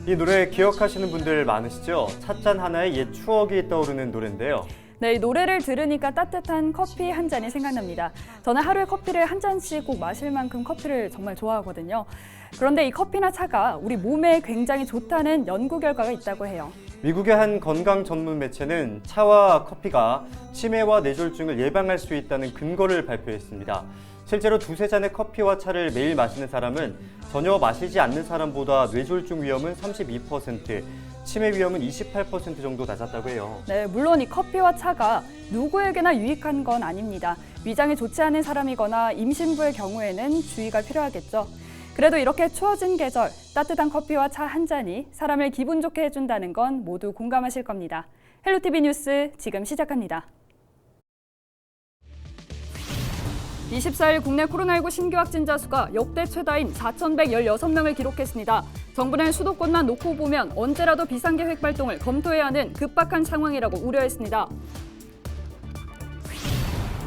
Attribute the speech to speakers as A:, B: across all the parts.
A: 이 노래 기억하시는 분들 많으시죠? 찻잔 하나에 옛 추억이 떠오르는 노래인데요.
B: 네, 이 노래를 들으니까 따뜻한 커피 한 잔이 생각납니다. 저는 하루에 커피를 한 잔씩 꼭 마실 만큼 커피를 정말 좋아하거든요. 그런데 이 커피나 차가 우리 몸에 굉장히 좋다는 연구 결과가 있다고 해요.
A: 미국의 한 건강 전문 매체는 차와 커피가 치매와 뇌졸중을 예방할 수 있다는 근거를 발표했습니다. 실제로 두세 잔의 커피와 차를 매일 마시는 사람은 전혀 마시지 않는 사람보다 뇌졸중 위험은 32%, 치매 위험은 28% 정도 낮았다고 해요.
B: 네, 물론 이 커피와 차가 누구에게나 유익한 건 아닙니다. 위장이 좋지 않은 사람이거나 임신부의 경우에는 주의가 필요하겠죠. 그래도 이렇게 추워진 계절, 따뜻한 커피와 차 한 잔이 사람을 기분 좋게 해준다는 건 모두 공감하실 겁니다. 헬로티비 뉴스 지금 시작합니다. 24일 국내 코로나19 신규 확진자 수가 역대 최다인 4,116명을 기록했습니다. 정부는 수도권만 놓고 보면 언제라도 비상계획 발동을 검토해야 하는 급박한 상황이라고 우려했습니다.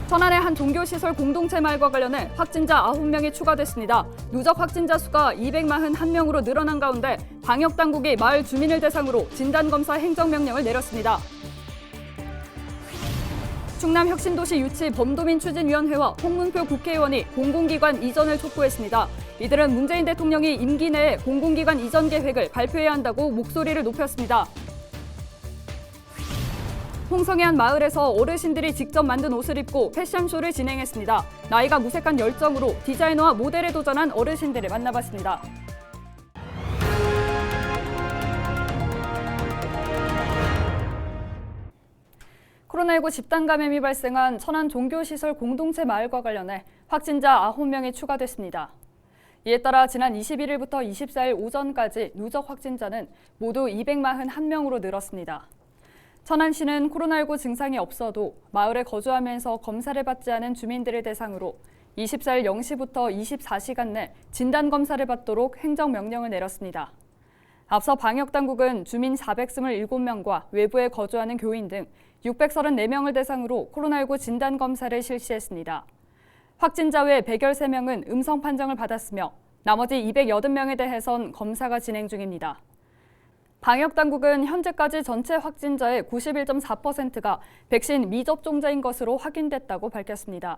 B: 천안의 한 종교시설 공동체 마을과 관련해 확진자 9명이 추가됐습니다. 누적 확진자 수가 241명으로 늘어난 가운데 방역당국이 마을 주민을 대상으로 진단검사 행정명령을 내렸습니다. 충남 혁신도시 유치 범도민 추진위원회와 홍문표 국회의원이 공공기관 이전을 촉구했습니다. 이들은 문재인 대통령이 임기 내에 공공기관 이전 계획을 발표해야 한다고 목소리를 높였습니다. 홍성의 한 마을에서 어르신들이 직접 만든 옷을 입고 패션쇼를 진행했습니다. 나이가 무색한 열정으로 디자이너와 모델에 도전한 어르신들을 만나봤습니다. 코로나19 집단 감염이 발생한 천안 종교시설 공동체 마을과 관련해 확진자 9명이 추가됐습니다. 이에 따라 지난 21일부터 24일 오전까지 누적 확진자는 모두 241명으로 늘었습니다. 천안시는 코로나19 증상이 없어도 마을에 거주하면서 검사를 받지 않은 주민들을 대상으로 24일 0시부터 24시간 내 진단검사를 받도록 행정명령을 내렸습니다. 앞서 방역당국은 주민 427명과 외부에 거주하는 교인 등 634명을 대상으로 코로나19 진단검사를 실시했습니다. 확진자 외 113명은 음성 판정을 받았으며 나머지 280명에 대해선 검사가 진행 중입니다. 방역당국은 현재까지 전체 확진자의 91.4%가 백신 미접종자인 것으로 확인됐다고 밝혔습니다.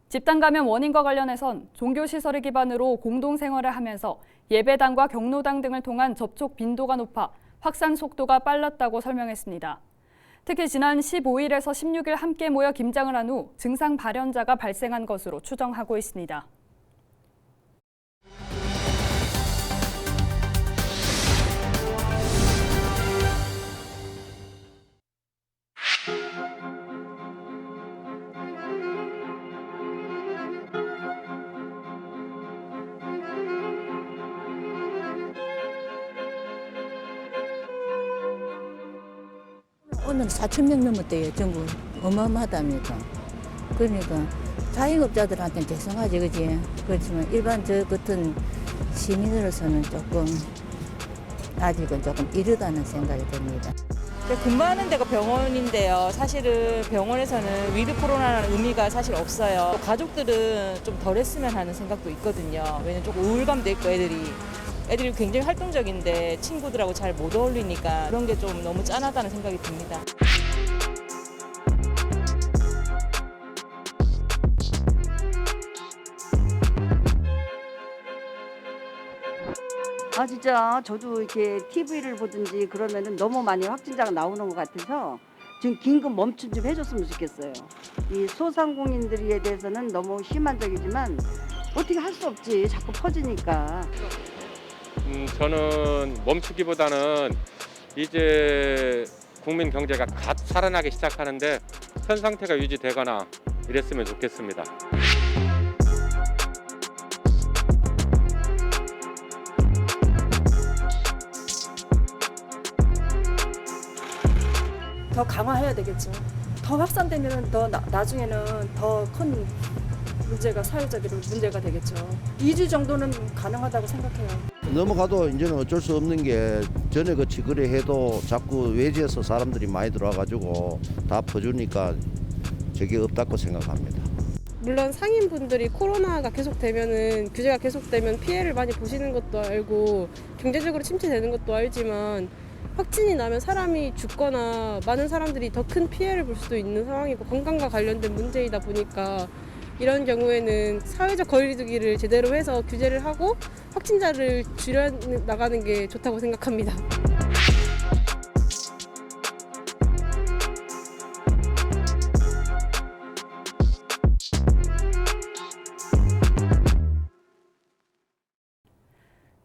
B: 집단 감염 원인과 관련해선 종교시설을 기반으로 공동생활을 하면서 예배당과 경로당 등을 통한 접촉 빈도가 높아 확산 속도가 빨랐다고 설명했습니다. 특히 지난 15일에서 16일 함께 모여 김장을 한 후 증상 발현자가 발생한 것으로 추정하고 있습니다.
C: 오늘 4,000명 넘었대요, 전부. 어마어마하답니다. 그러니까 자영업자들한테는 죄송하지, 그지? 그렇지만 일반 저 같은 시민으로서는 조금 아직은 조금 이르다는 생각이 듭니다.
D: 근무하는 데가 병원인데요. 사실은 병원에서는 위드 코로나라는 의미가 사실 없어요. 가족들은 좀 덜 했으면 하는 생각도 있거든요. 왜냐면 조금 우울감도 있고 애들이 굉장히 활동적인데 친구들하고 잘 못 어울리니까 그런 게 좀 너무 짠하다는 생각이 듭니다.
E: 아 진짜 저도 이렇게 TV를 보든지 그러면은 너무 많이 확진자가 나오는 것 같아서 지금 긴급 멈춤 좀 해줬으면 좋겠어요. 이 소상공인들에 대해서는 너무 심한적이지만 어떻게 할 수 없지. 자꾸 퍼지니까.
F: 저는 멈추기보다는 이제 국민 경제가 갓 살아나기 시작하는데 현 상태가 유지되거나 이랬으면 좋겠습니다.
G: 더 강화해야 되겠죠. 더 확산되면 더 나중에는 더 큰 문제가 사회적인 문제가 되겠죠. 2주 정도는 가능하다고 생각해요.
H: 넘어가도 이제는 어쩔 수 없는 게 전에 그치 그래 해도 자꾸 외지에서 사람들이 많이 들어와가지고 다 퍼주니까 저게 없다고 생각합니다.
I: 물론 상인분들이 코로나가 계속되면은 규제가 계속되면 피해를 많이 보시는 것도 알고 경제적으로 침체되는 것도 알지만 확진이 나면 사람이 죽거나 많은 사람들이 더 큰 피해를 볼 수도 있는 상황이고 건강과 관련된 문제이다 보니까 이런 경우에는 사회적 거리두기를 제대로 해서 규제를 하고 확진자를 줄여 나가는 게 좋다고 생각합니다.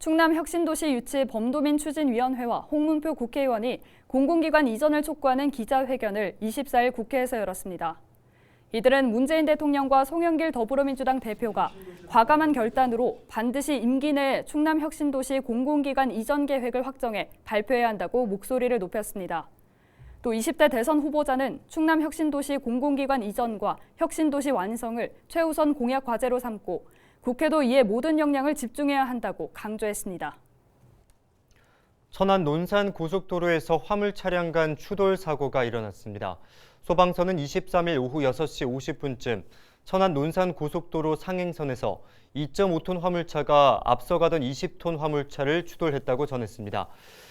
B: 충남혁신도시 유치 범도민 추진위원회와 홍문표 국회의원이 공공기관 이전을 촉구하는 기자회견을 24일 국회에서 열었습니다. 이들은 문재인 대통령과 송영길 더불어민주당 대표가 과감한 결단으로 반드시 임기 내에 충남혁신도시 공공기관 이전 계획을 확정해 발표해야 한다고 목소리를 높였습니다. 또 20대 대선 후보자는 충남혁신도시 공공기관 이전과 혁신도시 완성을 최우선 공약 과제로 삼고 국회도 이에 모든 역량을 집중해야 한다고 강조했습니다.
A: 천안 논산 고속도로에서 화물 차량 간 추돌 사고가 일어났습니다. 소방서는 23일 오후 6시 50분쯤 천안 논산 고속도로 상행선에서 2.5톤 화물차가 앞서가던 20톤 화물차를 추돌했다고 전했습니다.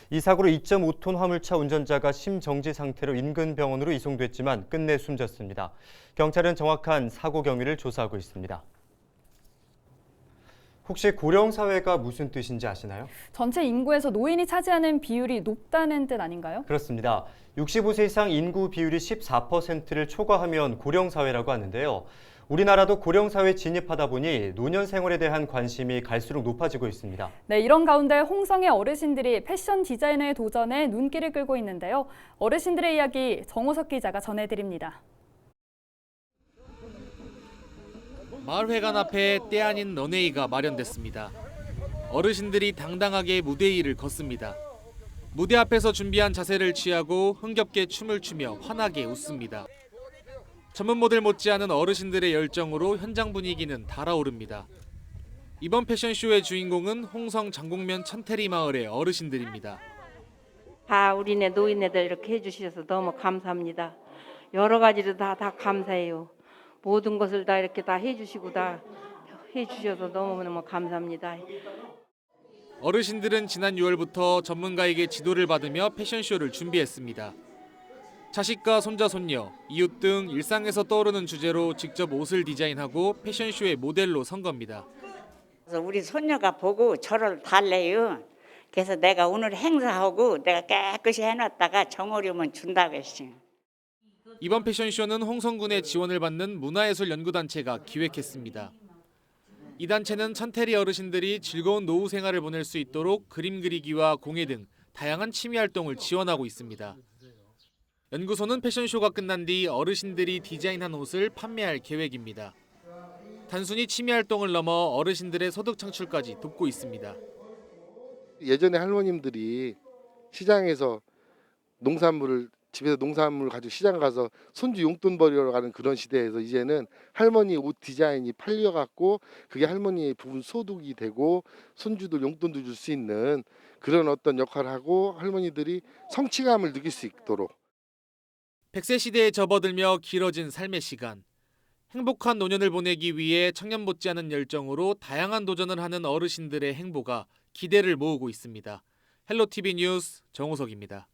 A: 이 사고로 2.5톤 화물차 운전자가 심정지 상태로 인근 병원으로 이송됐지만 끝내 숨졌습니다. 경찰은 정확한 사고 경위를 조사하고 있습니다. 혹시 고령사회가 무슨 뜻인지 아시나요?
B: 전체 인구에서 노인이 차지하는 비율이 높다는 뜻 아닌가요?
A: 그렇습니다. 65세 이상 인구 비율이 14%를 초과하면 고령사회라고 하는데요. 우리나라도 고령사회에 진입하다 보니 노년 생활에 대한 관심이 갈수록 높아지고 있습니다.
B: 네, 이런 가운데 홍성의 어르신들이 패션 디자이너의 도전에 눈길을 끌고 있는데요. 어르신들의 이야기 정호석 기자가 전해드립니다.
J: 마을회관 앞에 때 아닌 런웨이가 마련됐습니다. 어르신들이 당당하게 무대 위를 걷습니다. 무대 앞에서 준비한 자세를 취하고 흥겹게 춤을 추며 환하게 웃습니다. 전문 모델 못지않은 어르신들의 열정으로 현장 분위기는 달아오릅니다. 이번 패션쇼의 주인공은 홍성 장곡면 천태리 마을의 어르신들입니다.
K: 다 우리네 노인네들 이렇게 해주셔서 너무 감사합니다. 여러 가지로 다 감사해요. 모든 것을 다 이렇게 다 해주시고 다 해주셔서 너무너무 감사합니다.
J: 어르신들은 지난 6월부터 전문가에게 지도를 받으며 패션쇼를 준비했습니다. 자식과 손자, 손녀, 이웃 등 일상에서 떠오르는 주제로 직접 옷을 디자인하고 패션쇼의 모델로 선 겁니다.
L: 그래서 우리 손녀가 보고 저를 달래요. 그래서 내가 오늘 행사하고 내가 깨끗이 해놨다가 정어리면 준다고 했어요.
J: 이번 패션쇼는 홍성군의 지원을 받는 문화예술연구단체가 기획했습니다. 이 단체는 천태리 어르신들이 즐거운 노후 생활을 보낼 수 있도록 그림 그리기와 공예 등 다양한 취미 활동을 지원하고 있습니다. 연구소는 패션쇼가 끝난 뒤 어르신들이 디자인한 옷을 판매할 계획입니다. 단순히 취미 활동을 넘어 어르신들의 소득 창출까지 돕고 있습니다.
M: 예전에 할머님들이 시장에서 집에서 농산물을 가지고 시장 가서 손주 용돈 벌이러 가는 그런 시대에서 이제는 할머니 옷 디자인이 팔려갖고 그게 할머니의 부분 소득이 되고 손주들 용돈도 줄 수 있는 그런 어떤 역할을 하고 할머니들이 성취감을 느낄 수 있도록.
J: 100세 시대에 접어들며 길어진 삶의 시간. 행복한 노년을 보내기 위해 청년 못지않은 열정으로 다양한 도전을 하는 어르신들의 행보가 기대를 모으고 있습니다. 헬로티비 뉴스 정호석입니다.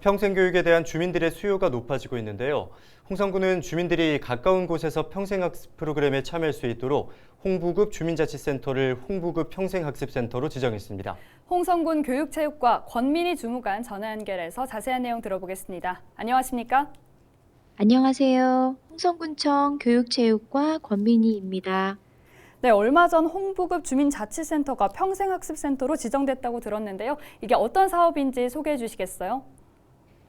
A: 평생교육에 대한 주민들의 수요가 높아지고 있는데요. 홍성군은 주민들이 가까운 곳에서 평생학습 프로그램에 참여할 수 있도록 홍부급 주민자치센터를 홍부급 평생학습센터로 지정했습니다.
B: 홍성군 교육체육과 권민희 주무관 전화 연결해서 자세한 내용 들어보겠습니다. 안녕하십니까?
N: 안녕하세요. 홍성군청 교육체육과 권민희입니다.
B: 네, 얼마 전 홍부급 주민자치센터가 평생학습센터로 지정됐다고 들었는데요. 이게 어떤 사업인지 소개해 주시겠어요?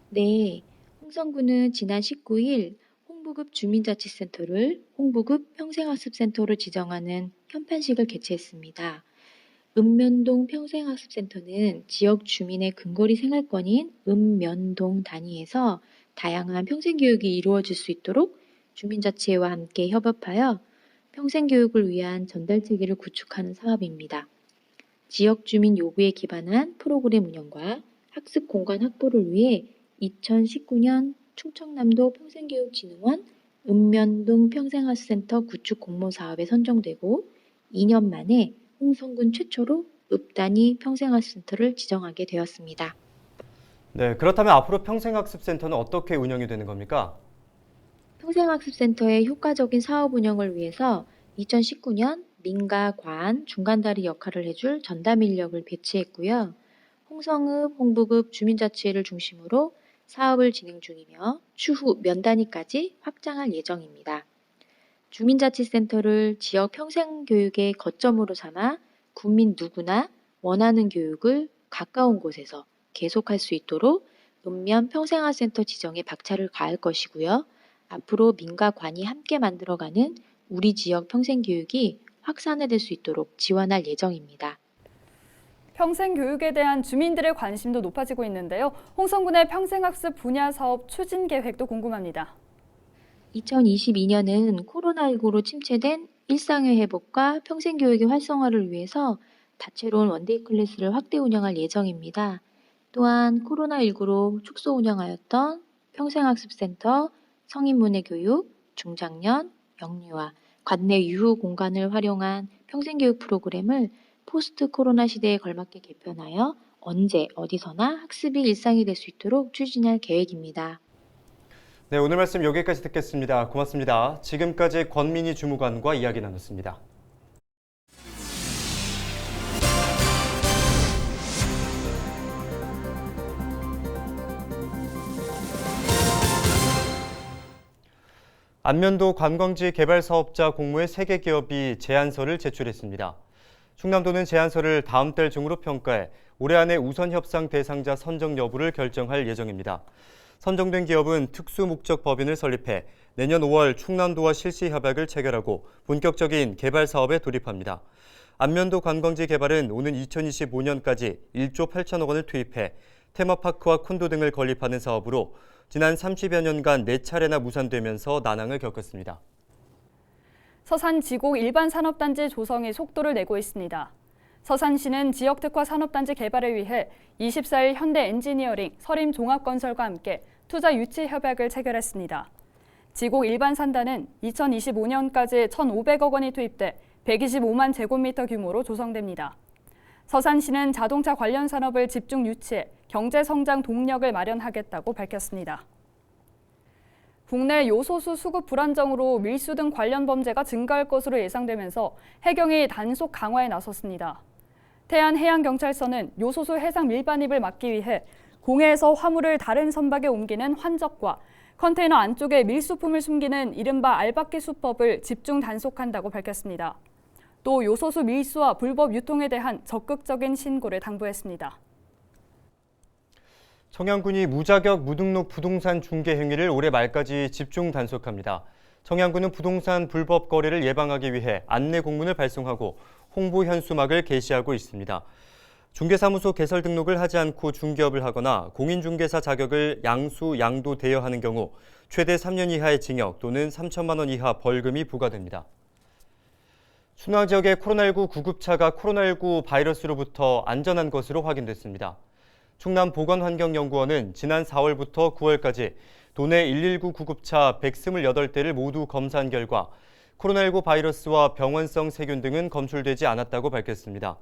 N: 네, 홍성군은 지난 19일 홍부급 주민자치센터를 홍부급 평생학습센터로 지정하는 현판식을 개최했습니다. 읍면동 평생학습센터는 지역 주민의 근거리 생활권인 읍면동 단위에서 다양한 평생교육이 이루어질 수 있도록 주민자치회와 함께 협업하여 평생교육을 위한 전달체계를 구축하는 사업입니다. 지역 주민 요구에 기반한 프로그램 운영과 학습 공간 확보를 위해 2019년 충청남도 평생교육진흥원 읍면동 평생학습센터 구축 공모 사업에 선정되고 2년 만에 홍성군 최초로 읍단위 평생학습센터를 지정하게 되었습니다.
A: 네, 그렇다면 앞으로 평생학습센터는 어떻게 운영이 되는 겁니까?
N: 평생학습센터의 효과적인 사업 운영을 위해서 2019년 민가, 과안, 중간다리 역할을 해줄 전담 인력을 배치했고요. 홍성읍, 홍북읍 주민자치회를 중심으로 사업을 진행 중이며 추후 면 단위까지 확장할 예정입니다. 주민자치센터를 지역 평생교육의 거점으로 삼아 국민 누구나 원하는 교육을 가까운 곳에서 계속할 수 있도록 읍면 평생학센터 지정에 박차를 가할 것이고요. 앞으로 민과 관이 함께 만들어가는 우리 지역 평생교육이 확산될 수 있도록 지원할 예정입니다.
B: 평생교육에 대한 주민들의 관심도 높아지고 있는데요. 홍성군의 평생학습 분야 사업 추진 계획도 궁금합니다.
N: 2022년은 코로나19로 침체된 일상의 회복과 평생교육의 활성화를 위해서 다채로운 원데이 클래스를 확대 운영할 예정입니다. 또한 코로나19로 축소 운영하였던 평생학습센터, 성인문예 교육, 중장년, 영유아, 관내 유휴 공간을 활용한 평생교육 프로그램을 포스트 코로나 시대에 걸맞게 개편하여 언제 어디서나 학습이 일상이 될 수 있도록 추진할 계획입니다.
A: 네, 오늘 말씀 여기까지 듣겠습니다. 고맙습니다. 지금까지 권민희 주무관과 이야기 나눴습니다. 안면도 관광지 개발 사업자 공모에 3개 기업이 제안서를 제출했습니다. 충남도는 제안서를 다음 달 중으로 평가해 올해 안에 우선 협상 대상자 선정 여부를 결정할 예정입니다. 선정된 기업은 특수목적 법인을 설립해 내년 5월 충남도와 실시 협약을 체결하고 본격적인 개발 사업에 돌입합니다. 안면도 관광지 개발은 오는 2025년까지 1조 8천억 원을 투입해 테마파크와 콘도 등을 건립하는 사업으로 지난 30여 년간 4차례나 무산되면서 난항을 겪었습니다.
B: 서산 지곡 일반 산업단지 조성이 속도를 내고 있습니다. 서산시는 지역특화 산업단지 개발을 위해 24일 현대엔지니어링, 서림종합건설과 함께 투자 유치 협약을 체결했습니다. 지곡 일반 산단은 2025년까지 1,500억 원이 투입돼 125만 제곱미터 규모로 조성됩니다. 서산시는 자동차 관련 산업을 집중 유치해 경제 성장 동력을 마련하겠다고 밝혔습니다. 국내 요소수 수급 불안정으로 밀수 등 관련 범죄가 증가할 것으로 예상되면서 해경이 단속 강화에 나섰습니다. 태안해양경찰서는 요소수 해상 밀반입을 막기 위해 공해에서 화물을 다른 선박에 옮기는 환적과 컨테이너 안쪽에 밀수품을 숨기는 이른바 알박기 수법을 집중 단속한다고 밝혔습니다. 또 요소수 밀수와 불법 유통에 대한 적극적인 신고를 당부했습니다.
A: 청양군이 무자격 무등록 부동산 중개 행위를 올해 말까지 집중 단속합니다. 청양군은 부동산 불법 거래를 예방하기 위해 안내 공문을 발송하고 홍보 현수막을 게시하고 있습니다. 중개사무소 개설 등록을 하지 않고 중개업을 하거나 공인중개사 자격을 양수, 양도 대여하는 경우 최대 3년 이하의 징역 또는 3천만 원 이하 벌금이 부과됩니다. 순화 지역의 코로나19 구급차가 코로나19 바이러스로부터 안전한 것으로 확인됐습니다. 충남보건환경연구원은 지난 4월부터 9월까지 도내 119 구급차 128대를 모두 검사한 결과 코로나19 바이러스와 병원성 세균 등은 검출되지 않았다고 밝혔습니다.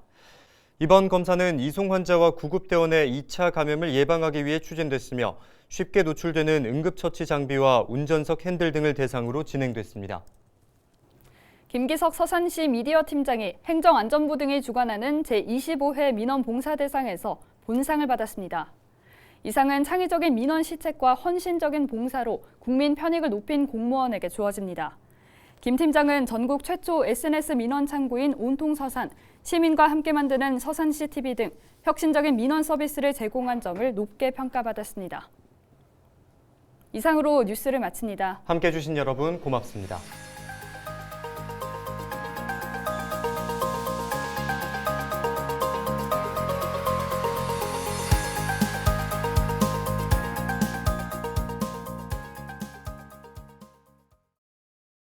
A: 이번 검사는 이송 환자와 구급대원의 2차 감염을 예방하기 위해 추진됐으며 쉽게 노출되는 응급처치 장비와 운전석 핸들 등을 대상으로 진행됐습니다.
B: 김기석 서산시 미디어 팀장이 행정안전부 등이 주관하는 제25회 민원봉사대상에서 본상을 받았습니다. 이 상은 창의적인 민원 시책과 헌신적인 봉사로 국민 편익을 높인 공무원에게 주어집니다. 김 팀장은 전국 최초 SNS 민원 창구인 온통서산, 시민과 함께 만드는 서산시 TV 등 혁신적인 민원 서비스를 제공한 점을 높게 평가받았습니다. 이상으로 뉴스를 마칩니다.
A: 함께해 주신 여러분 고맙습니다.